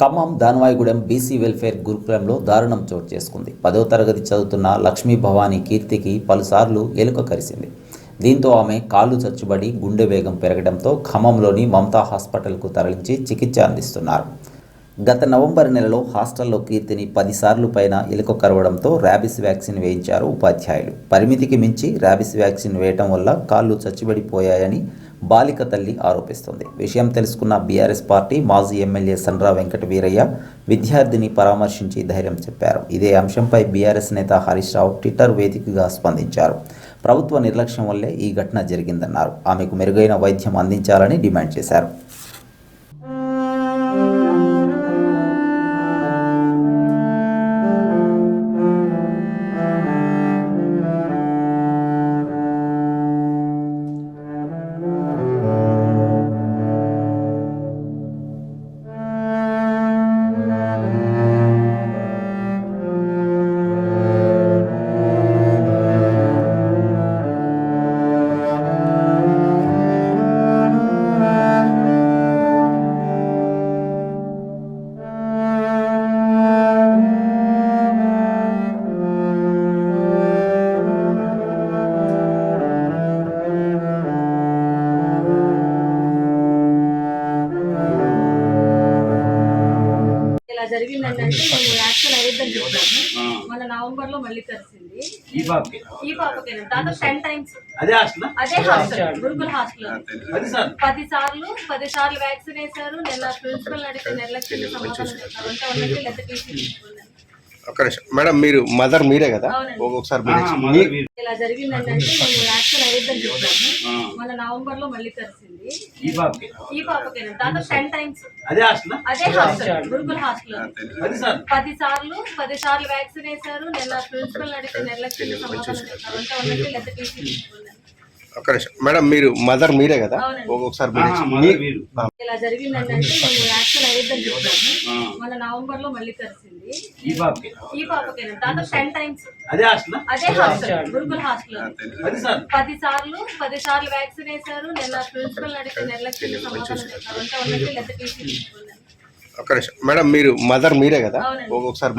Khammam Danavaigudem BC welfare గురుకులంలో దారుణం చోటు చేసుకుంది. 10వ తరగతి చదువుతున్న లక్ష్మీ భవానీ కీర్తికి పలుసార్లు ఎలుక కరిసింది. దీంతో ఆమె కాళ్ళు చచ్చుబడి గుండె వేగం పెరగడంతో ఖమ్మంలోని మమతా హాస్పిటల్కు తరలించి చికిత్స అందిస్తున్నారు. గత నవంబర్ నెలలో హాస్టల్లో కీర్తిని 10 సార్లు పైన ఎలుక కరవడంతో ర్యాబిస్ వ్యాక్సిన్ వేయించారు ఉపాధ్యాయులు. పరిమితికి మించి ర్యాబిస్ వ్యాక్సిన్ వేయటం వల్ల కాళ్ళు చచ్చుబడిపోయాయని బాలిక తల్లి ఆరోపిస్తోంది. విషయం తెలుసుకున్న బీఆర్ఎస్ పార్టీ మాజీ ఎమ్మెల్యే సండ్ర వెంకట వీరయ్య విద్యార్థిని పరామర్శించి ధైర్యం చెప్పారు. ఇదే అంశంపై బీఆర్ఎస్ నేత హరీష్ రావు ట్విట్టర్ వేదికగా స్పందించారు. ప్రభుత్వ నిర్లక్ష్యం వల్లే ఈ ఘటన జరిగిందన్నారు. ఆమెకు మెరుగైన వైద్యం అందించాలని డిమాండ్ చేశారు. జరిగిందంటే మేము యాక్షన్ అయ్యిద్దని చెప్పాము. మన నవంబర్ లో మళ్ళీ కలిసింది ఈ పాపకి దాదాపు 10 times అదే హాస్టల్ గురుకుల హాస్టల్ 10 సార్లు వ్యాక్సిన్ వేశారు. నిన్న ప్రిన్సిపల్ అడిగితే నిర్లక్ష్యం సమాధానం చెప్తారు అంటే ఉన్నట్టు లేదా టీసీ మేడం మీరు మదర్ మీరే కదా? ఒకసారి ఇలా జరిగిందంటే మేము యాక్షన్ అయ్యిద్దని చెప్పాము. మన నవంబర్ లో మళ్ళీ కలిసింది ఈ పాపకి దాదాపు 10 times అదే హాస్టల్ గురుకుల హాస్టల్ 10 సార్లు వ్యాక్సిన్ వేశారు. నిన్న ప్రిన్సిపల్ అడిగితే నిర్లక్ష్యం సమాధానం చెప్తారు అంటే ఉన్నట్టు లేదా టీసీ మేడం మీరు మదర్ మీరే కదా? ఒకసారి ఇలా జరిగిందంటే మేము యాక్షన్ అయ్యిద్దని చెప్పాము. మన నవంబర్ లో మళ్ళీ కలిసింది ఈ పాపకి దాదాపు 10 times అదే హాస్టల్ గురుకుల హాస్టల్ 10 సార్లు వ్యాక్సిన్ వేశారు. నిన్న ప్రిన్సిపల్ అడిగితే నిర్లక్ష్యం సమాధానం చెప్తారు అంటే ఉన్నట్టు లేదా టీసీ మేడం మీరు మదర్ మీరే కదా? ఒకసారి